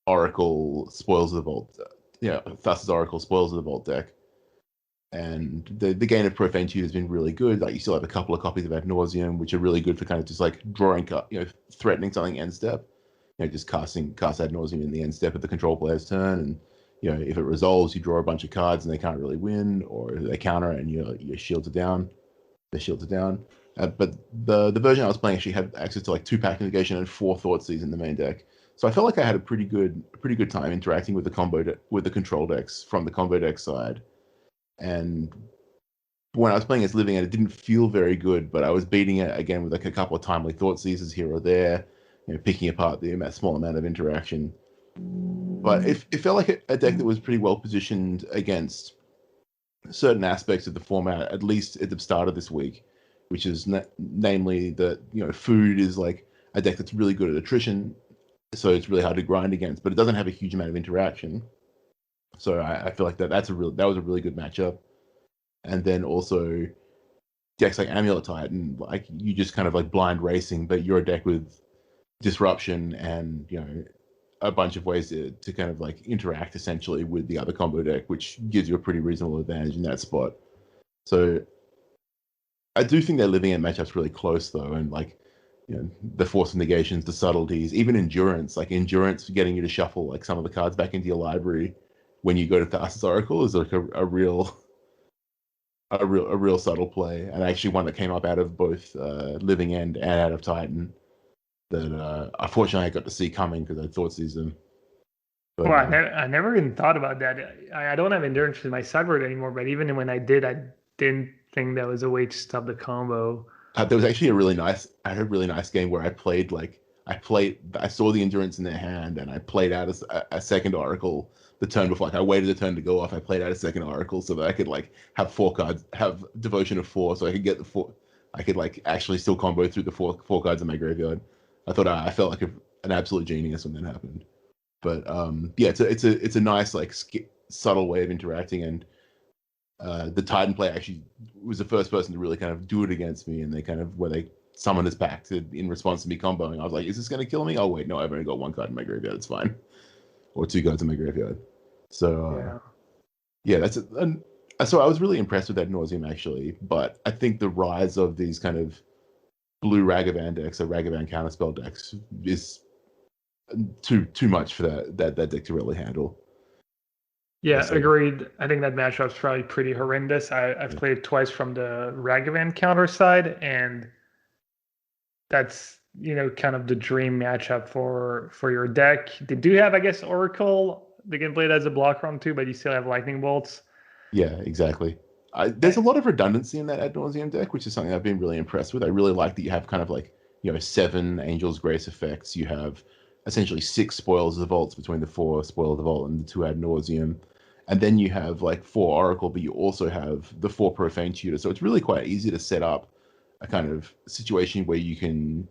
Oracle, Spoils of the Vault. Thassa's Oracle, Spoils of the Vault deck. And the gain of Profane Tutor has been really good. Like you still have a couple of copies of ad nauseum, which are really good for kind of just like drawing, threatening something end step. Just cast ad nauseum in the end step of the control player's turn, and if it resolves, you draw a bunch of cards and they can't really win, or they counter and your shields are down. Their shields are down. But the version I was playing actually had access to like 2 pack negation and 4 Thoughtseize in the main deck. So I felt like I had a pretty good time interacting with the control decks from the combo deck side. And when I was playing as Living End, it didn't feel very good, but I was beating it again with like a couple of timely Thoughtseizes here or there, picking apart the small amount of interaction. But it felt like a deck that was pretty well positioned against certain aspects of the format, at least at the start of this week, which is namely that food is like a deck that's really good at attrition, so it's really hard to grind against, but it doesn't have a huge amount of interaction. So I feel like that was a really good matchup. And then also decks like Amulet Titan, like you just kind of like blind racing, but you're a deck with disruption and a bunch of ways to kind of like interact essentially with the other combo deck, which gives you a pretty reasonable advantage in that spot. So I do think their Living End matchup's really close though, and like the force of negations, the subtleties, even endurance, getting you to shuffle like some of the cards back into your library when you go to Thassa's Oracle is like a real subtle play, and actually one that came up out of both Living End and out of Titan that unfortunately I got to see coming because I thought these them. But, well, I never even thought about that. I don't have endurance in my sideboard anymore, but even when I did, I didn't think that was a way to stop the combo. There was actually a really nice game where I saw the endurance in their hand and I played out a second Oracle the turn before. Like I waited a turn to go off. I played out a second Oracle so that I could like have 4 cards, have Devotion of 4, so I could get the 4. I could like actually still combo through the four cards in my graveyard. I thought I felt like an absolute genius when that happened. But it's a nice like subtle way of interacting, and the Titan player actually was the first person to really kind of do it against me, and where they summoned us back in response to me comboing. I was like, is this going to kill me? Oh wait, no, I've only got 1 card in my graveyard. It's fine, or 2 cards in my graveyard. So so I was really impressed with that nauseum actually, but I think the rise of these kind of blue Ragavan decks or Ragavan counterspell decks is too much for that deck to really handle. Yeah, agreed. I think that matchup's probably pretty horrendous. I've played twice from the Ragavan counter side, and that's kind of the dream matchup for your deck. They do have, I guess, Oracle. They can play it as a blocker on too, but you still have Lightning Bolts. Yeah, exactly. There's a lot of redundancy in that ad nauseum deck, which is something I've been really impressed with. I really like that you have kind of like 7 Angel's Grace effects. You have essentially 6 Spoils of the Vaults between the 4 Spoil of the Vault and the 2 ad nauseum. And then you have like 4 Oracle, but you also have the 4 Profane Tutor. So it's really quite easy to set up a kind of situation where you can,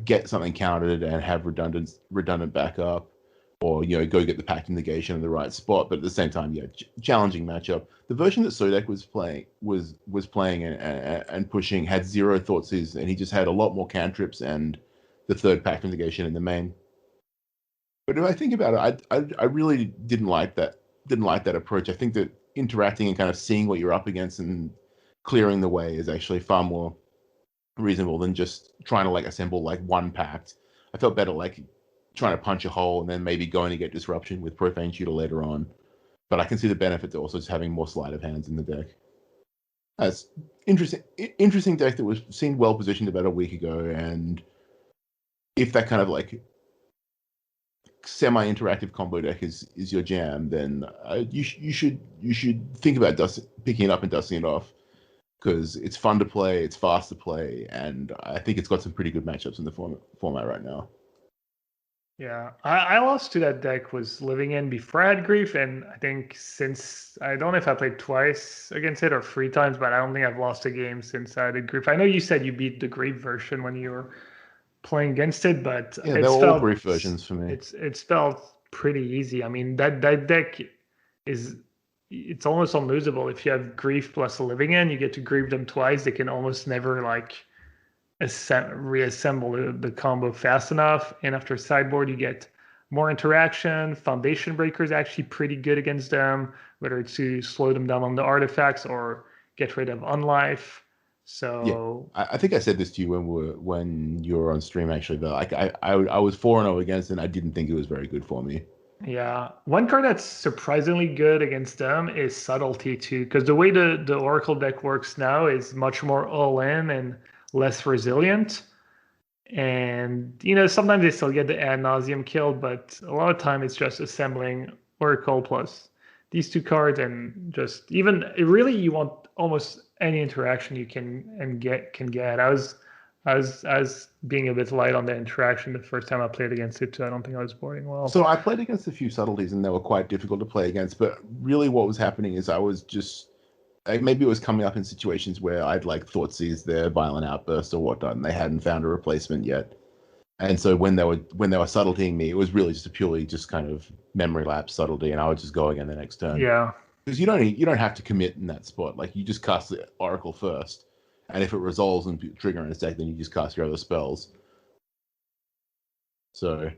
get something countered and have redundant backup, or go get the pact negation in the right spot. But at the same time, challenging matchup. The version that Sodek was playing and pushing had 0 Thoughtseize, and he just had a lot more cantrips and the 3rd pact negation in the main. But if I think about it, I really didn't like that approach. I think that interacting and kind of seeing what you're up against and clearing the way is actually far more reasonable than just trying to like assemble like 1 pact. I felt better like trying to punch a hole and then maybe going to get disruption with Profane Tutor later on. but I can see the benefit to also just having more sleight of hands in the deck. That's interesting deck that was seemed well positioned about a week ago, and if that kind of like semi-interactive combo deck is your jam, then you should think about picking it up and dusting it off, because it's fun to play, it's fast to play, and I think it's got some pretty good matchups in the format right now. Yeah, I lost to that deck was living in before I had grief, and I think since I don't know if I played twice against it or 3 times, but I don't think I've lost a game since I did grief. I know you said you beat the grief version when you were playing against it, but yeah, they're all brief versions for me. It's felt pretty easy. I mean, that deck it's almost unlosable. If you have grief plus a living in, you get to grief them twice. They can almost never like reassemble the combo fast enough. And after sideboard, you get more interaction. Foundation Breaker is actually pretty good against them, whether it's to slow them down on the artifacts or get rid of unlife. So yeah, I think I said this to you when you were on stream actually, but like I was 4-0 against it, and I didn't think it was very good for me. Yeah, one card that's surprisingly good against them is Subtlety too, because the way the Oracle deck works now is much more all in and less resilient. And sometimes they still get the ad nauseum killed, but a lot of time it's just assembling Oracle plus these 2 cards, and just even really you want almost any interaction you can get. I was being a bit light on the interaction the first time I played against it too. I don't think I was boarding well. So I played against a few subtleties, and they were quite difficult to play against. But really, what was happening is I was just maybe it was coming up in situations where I'd like Thoughtseize their Violent Outburst or whatnot, and they hadn't found a replacement yet. And so when they were subtletying me, it was really just purely just kind of memory lapse subtlety, and I would just go again the next turn. Yeah, because you don't have to commit in that spot. Like you just cast the Oracle first, and if it resolves and trigger in a sec, then you just cast your other spells. So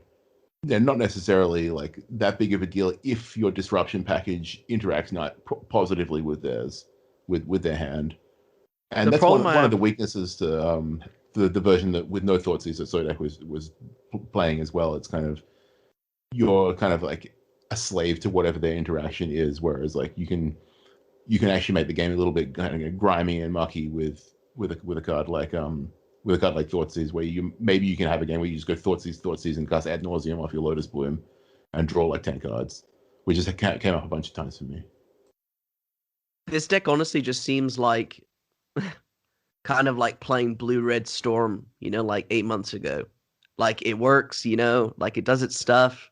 yeah, not necessarily like that big of a deal if your disruption package interacts not positively with theirs, with their hand. And that's one of the weaknesses to the version that with no Thoughtseize that Sodek was playing as well. It's kind of you're kind of like a slave to whatever their interaction is, whereas like you can actually make the game a little bit kind of grimy and mucky with a card like Thoughtseize, where you can have a game where you just go Thoughtseize and cast Ad Nauseam off your Lotus Bloom and draw like 10 cards, which just came up a bunch of times for me. This deck honestly just seems like kind of like playing Blue-Red Storm, like 8 months ago. Like it works, like it does its stuff,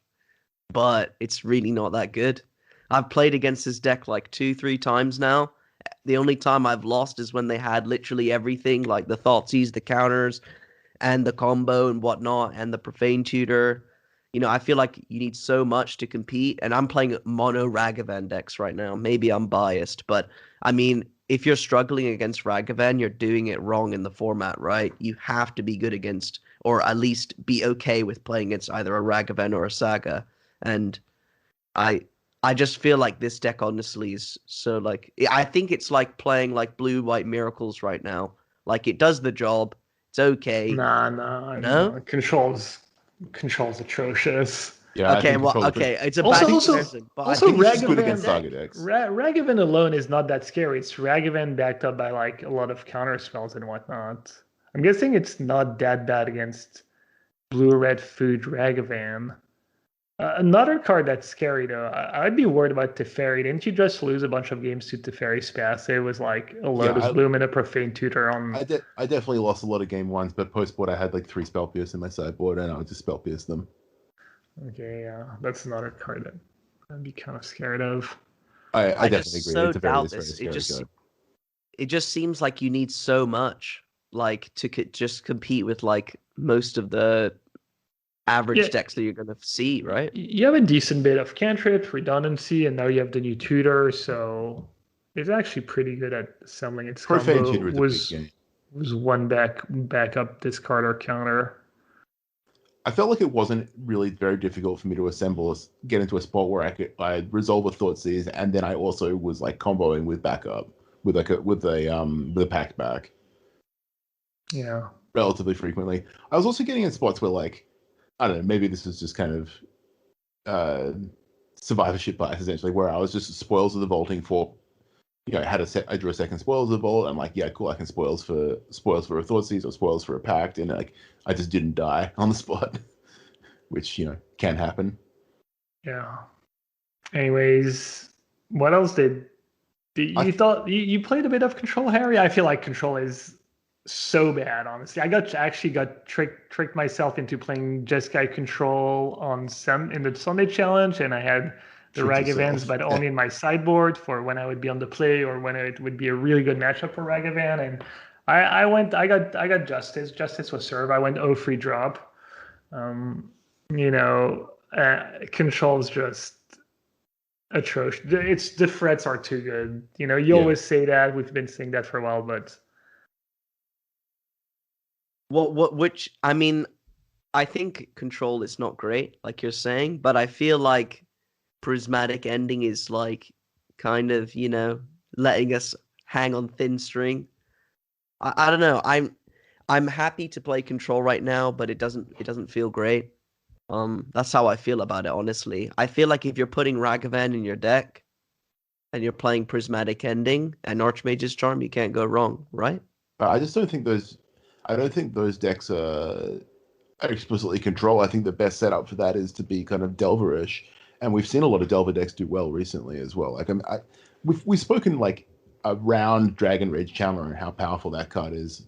but it's really not that good. I've played against this deck like 2-3 times now. The only time I've lost is when they had literally everything, like the Thoughtseize, the counters, and the combo and whatnot, and the Profane Tutor. I feel like you need so much to compete, and I'm playing mono Ragavan decks right now. Maybe I'm biased, but I mean, if you're struggling against Ragavan, you're doing it wrong in the format, right? You have to be good against, or at least be okay with playing against either a Ragavan or a Saga. And I just feel like this deck honestly is so like, I think it's like playing like Blue-White Miracles right now. Like it does the job. It's okay. No? Controls atrocious. Yeah. Okay, it's a also, bad comparison, but also I think it's good against Saga decks. Ragavan alone is not that scary. It's Ragavan backed up by like a lot of counter spells and whatnot. I'm guessing it's not that bad against blue-red food Ragavan. Another card that's scary though, I'd be worried about Teferi. Didn't you just lose a bunch of games to Teferi's Pass? It was like a Lotus Bloom and a Profane Tutor on. I definitely lost a lot of game ones, but post board I had like 3 Spell Pierce in my sideboard, and I would just Spell Pierce them. Okay, yeah, that's another card that I'd be kind of scared of. I definitely agree. So it's a very scary card. It just seems like you need so much, like to just compete with like most of the average decks that you're going to see, right? You have a decent bit of cantrips, redundancy, and now you have the new tutor, so it's actually pretty good at assembling its combo. Was one back up discard or counter. I felt like it wasn't really very difficult for me to get into a spot where I resolve a Thoughtseize, and then I also was like comboing with backup with a pack back. Yeah, relatively frequently. I was also getting in spots where like I don't know, maybe this is just kind of survivorship bias essentially, where I was just spoils of the vaulting for, I drew a second spoils of the vault. I'm like, yeah, cool, I can spoils for a Thoughtseize or spoils for a pact, and like I just didn't die on the spot, which can happen. Yeah. Anyways, what else did you thought you played a bit of Control, Harry? I feel like Control is so bad, honestly. I actually got tricked myself into playing Jeskai Control in the Sunday challenge, and I had the Ragavan's, but only in my sideboard for when I would be on the play or when it would be a really good matchup for Ragavan. And I got Justice. Justice was serve. I went 0 free drop. Control's just atrocious. The threats are too good. You always say that. We've been saying that for a while, but I think Control is not great, like you're saying, but I feel like Prismatic Ending is like kind of, letting us hang on thin string. I don't know. I'm happy to play Control right now, but it doesn't feel great. That's how I feel about it, honestly. I feel like if you're putting Ragavan in your deck and you're playing Prismatic Ending and Archmage's Charm, you can't go wrong, right? I just don't think those decks are explicitly Control. I think the best setup for that is to be kind of Delver-ish, and we've seen a lot of Delver decks do well recently as well. Like we've spoken like around Dragon Rage Channeler and how powerful that card is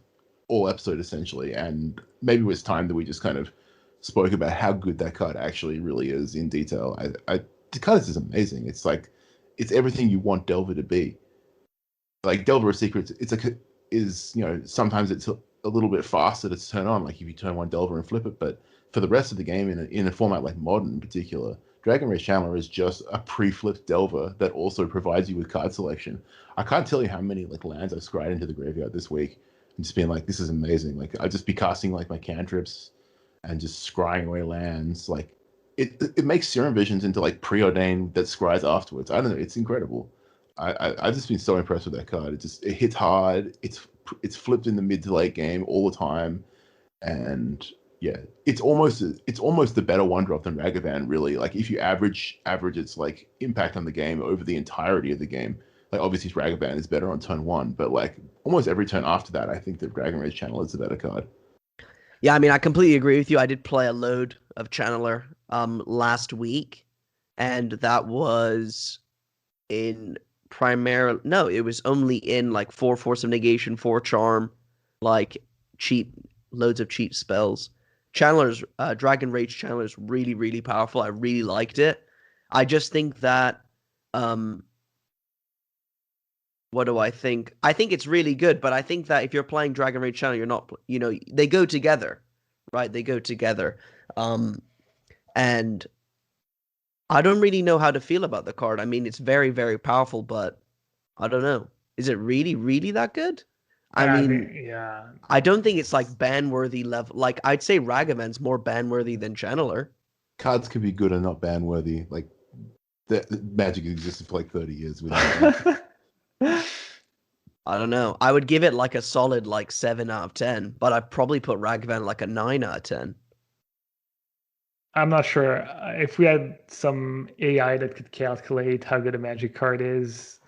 all episode essentially, and maybe it was time that we just kind of spoke about how good that card actually really is in detail. The card is just amazing. It's like it's everything you want Delver to be. Like Delver of Secrets, sometimes it's a little bit faster to turn on, like if you turn one Delver and flip it, but for the rest of the game in a format like Modern in particular, Dragon Rage Channeler is just a pre-flipped Delver that also provides you with card selection. I can't tell you how many like lands I've scryed into the graveyard this week and just being like, this is amazing. Like I'd just be casting like my cantrips and just scrying away lands. Like it makes Serum Visions into like preordained that scries afterwards. I don't know, it's incredible. I've just been so impressed with that card. It hits hard. It's flipped in the mid to late game all the time, and yeah, it's almost the better one drop than Ragavan. Really, like if you average its like impact on the game over the entirety of the game, like obviously Ragavan is better on turn one, but like almost every turn after that, I think that Dragon Rage Channeler is a better card. Yeah, I mean, I completely agree with you. I did play a load of Channeler last week, and that was it was only in like 4 Force of Negation, 4 Charm, like loads of cheap spells. Dragon Rage Channeler is really, really powerful. I really liked it. I just think that, what do I think? I think it's really good, but I think that if you're playing Dragon Rage Channeler, you're not, they go together, right? They go together. And I don't really know how to feel about the card. I mean, it's very, very powerful, but I don't know. Is it really, really that good? I don't think it's like ban-worthy level. Like, I'd say Ragavan's more ban-worthy than Channeler. Cards can be good and not ban-worthy. Like, the Magic existed for like 30 years without I don't know. I would give it like a solid like 7 out of 10, but I'd probably put Ragavan like a 9 out of 10. I'm not sure. If we had some AI that could calculate how good a Magic card is,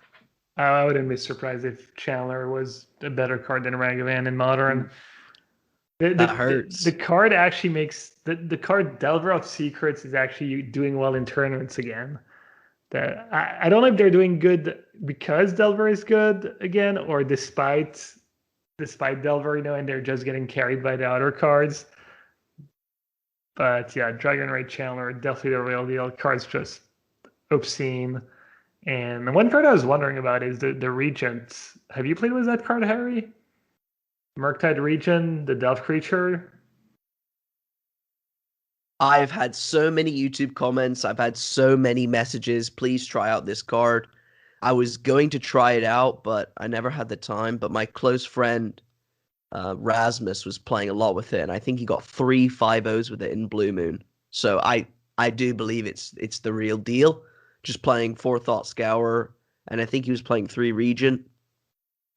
I wouldn't be surprised if Channeler was a better card than Ragavan in Modern. That hurts. The card actually makes the card Delver of Secrets is actually doing well in tournaments again. I don't know if they're doing good because Delver is good again, or despite Delver, and they're just getting carried by the other cards. But yeah, Dragon Rage Channeler, definitely the real deal. Card's just obscene. And the one card I was wondering about is the Regent. Have you played with that card, Harry? Murktide Regent, the Delve creature. I've had so many YouTube comments. I've had so many messages. Please try out this card. I was going to try it out, but I never had the time. But my close friend, Rasmus, was playing a lot with it, and I think he got 3 5-0s with it in Blue Moon. So I do believe it's the real deal. Just playing 4 Thought Scour, and I think he was playing 3 Regent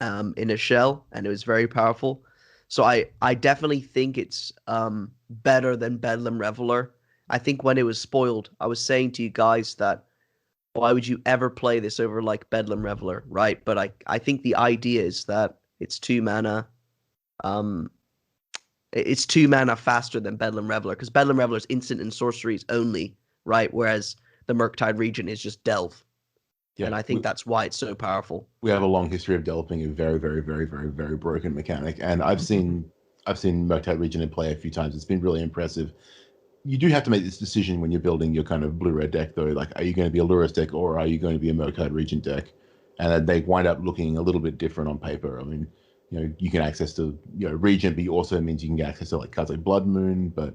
in a shell, and it was very powerful. So I definitely think it's better than Bedlam Reveler. I think when it was spoiled, I was saying to you guys that why would you ever play this over like Bedlam Reveler, right? But I think the idea is that it's 2 mana. It's 2 mana faster than Bedlam Reveler, because Bedlam Reveler is instant and sorceries only, right? Whereas the Murktide Region is just Delve. Yeah, and I think that's why it's so powerful. We have a long history of Delve being a very, very, very, very, very broken mechanic, and I've seen Murktide Region in play a few times. It's been really impressive. You do have to make this decision when you're building your kind of blue-red deck, though. Like, are you going to be a Lurrus deck or are you going to be a Murktide Region deck? And they wind up looking a little bit different on paper. I mean, you can access to Region, but also means you can get access to like cards like Blood Moon, but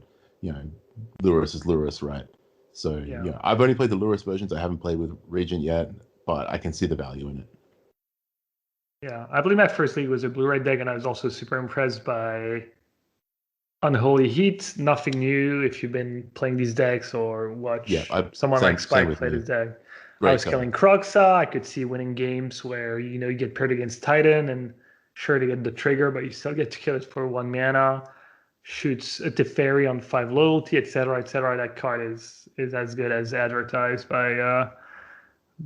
Lurrus is Lurrus, right? So I've only played the Lurrus versions. I haven't played with Regent yet, but I can see the value in it. Yeah, I believe my first league was a blue-red deck, and I was also super impressed by Unholy Heat. Nothing new if you've been playing these decks or watch someone like Spike play this deck. I was killing Kroxa. I could see winning games where you get paired against Titan and sure to get the trigger, but you still get to kill it for 1 mana. Shoots a Teferi on 5 loyalty, etc., etc. That card is as good as advertised by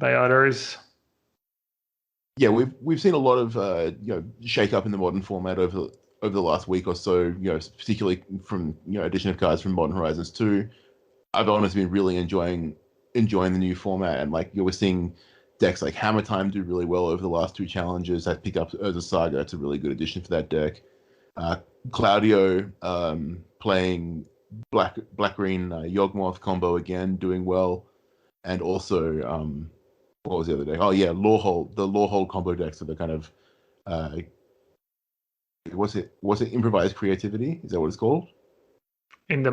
others. Yeah, we've seen a lot of shake up in the modern format over the last week or so. Particularly from addition of cards from Modern Horizons 2. I've honestly been really enjoying the new format, and we're seeing decks like Hammer Time do really well over the last 2 challenges. I picked up Urza Saga. It's a really good addition for that deck. Claudio playing black green Yawgmoth combo again, doing well, and also what was the other deck? Oh yeah, the Lorehold combo decks are the kind of was it improvised creativity? Is that what it's called? In the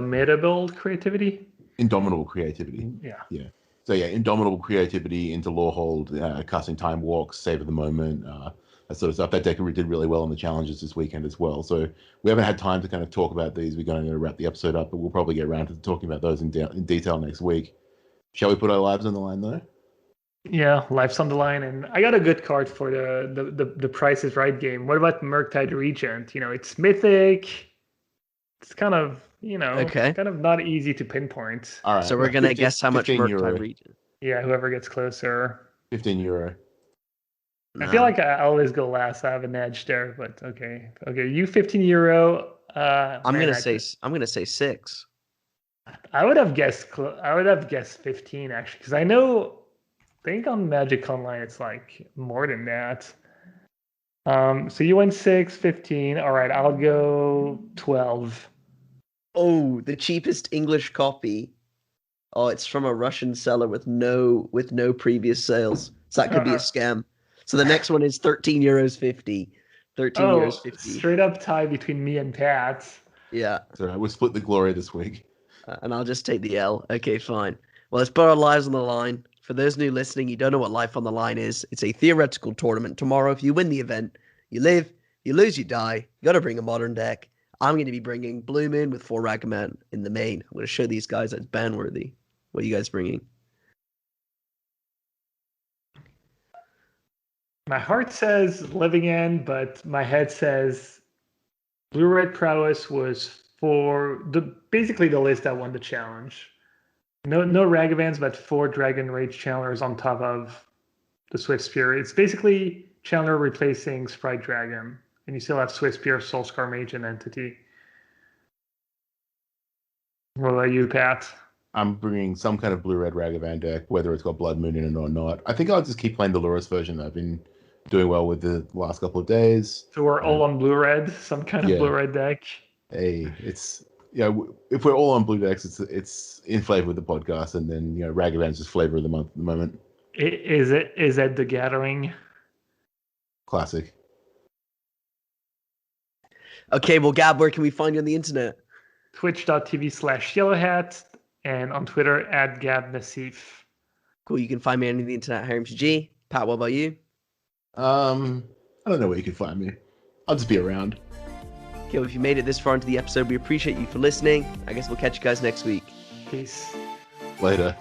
meta build creativity? Indomitable creativity. Yeah. Yeah. So yeah, indomitable creativity into Lorehold, casting Time Walks, Save of the Moment, that sort of stuff. That deck did really well in the challenges this weekend as well. So we haven't had time to kind of talk about these. We're going to wrap the episode up, but we'll probably get around to talking about those in detail next week. Shall we put our lives on the line though? Yeah, life's on the line, and I got a good card for the Price is Right game. What about Murktide Regent? It's mythic. It's kind of kind of not easy to pinpoint. All right. So we're gonna guess how much Murktide Regent. Yeah, whoever gets closer. €15. I feel like I always go last. I have an edge there, but okay. You €15. I'm gonna say 6. I would have guessed 15 actually, because I think on Magic Online it's like more than that. So you went 6, 15. All right, I'll go 12. Oh, the cheapest English copy. Oh, it's from a Russian seller with no previous sales. So that could be a scam. So the next one is €13.50. €13.50. Straight up tie between me and Pat. Yeah. So we'll split the glory this week. And I'll just take the L. Okay, fine. Well, let's put our lives on the line. For those new listening, you don't know what Life on the Line is. It's a theoretical tournament. Tomorrow, if you win the event, you live, you lose, you die. You got to bring a modern deck. I'm going to be bringing Blue Moon with 4 Ragavan in the main. I'm going to show these guys that's ban-worthy. What are you guys bringing? My heart says Living End, but my head says Blue-Red Prowess was for basically the list that won the challenge. No Ragavans, but 4 Dragon Rage Channelers on top of the Swift Spear. It's basically Channeler replacing Sprite Dragon, and you still have Swift Spear, Soulscar Mage, and Entity. What about you, Pat? I'm bringing some kind of blue-red Ragavan deck, whether it's got Blood Moon in it or not. I think I'll just keep playing the Lurrus version that I've been doing well with the last couple of days. So we're all on blue-red, some kind of blue-red deck. Hey, it's if we're all on blue decks, it's in flavor of the podcast, and then Ragavan's just flavor of the month at the moment. Is it the Gathering? Classic. Okay, well, Gab, where can we find you on the internet? Twitch.tv/Yellowhat and on Twitter @GabNasif. Cool. You can find me on the internet, HaremCG. Pat, what about you? I don't know where you can find me. I'll just be around. Okay, well, if you made it this far into the episode, we appreciate you for listening. I guess we'll catch you guys next week. Peace. Later.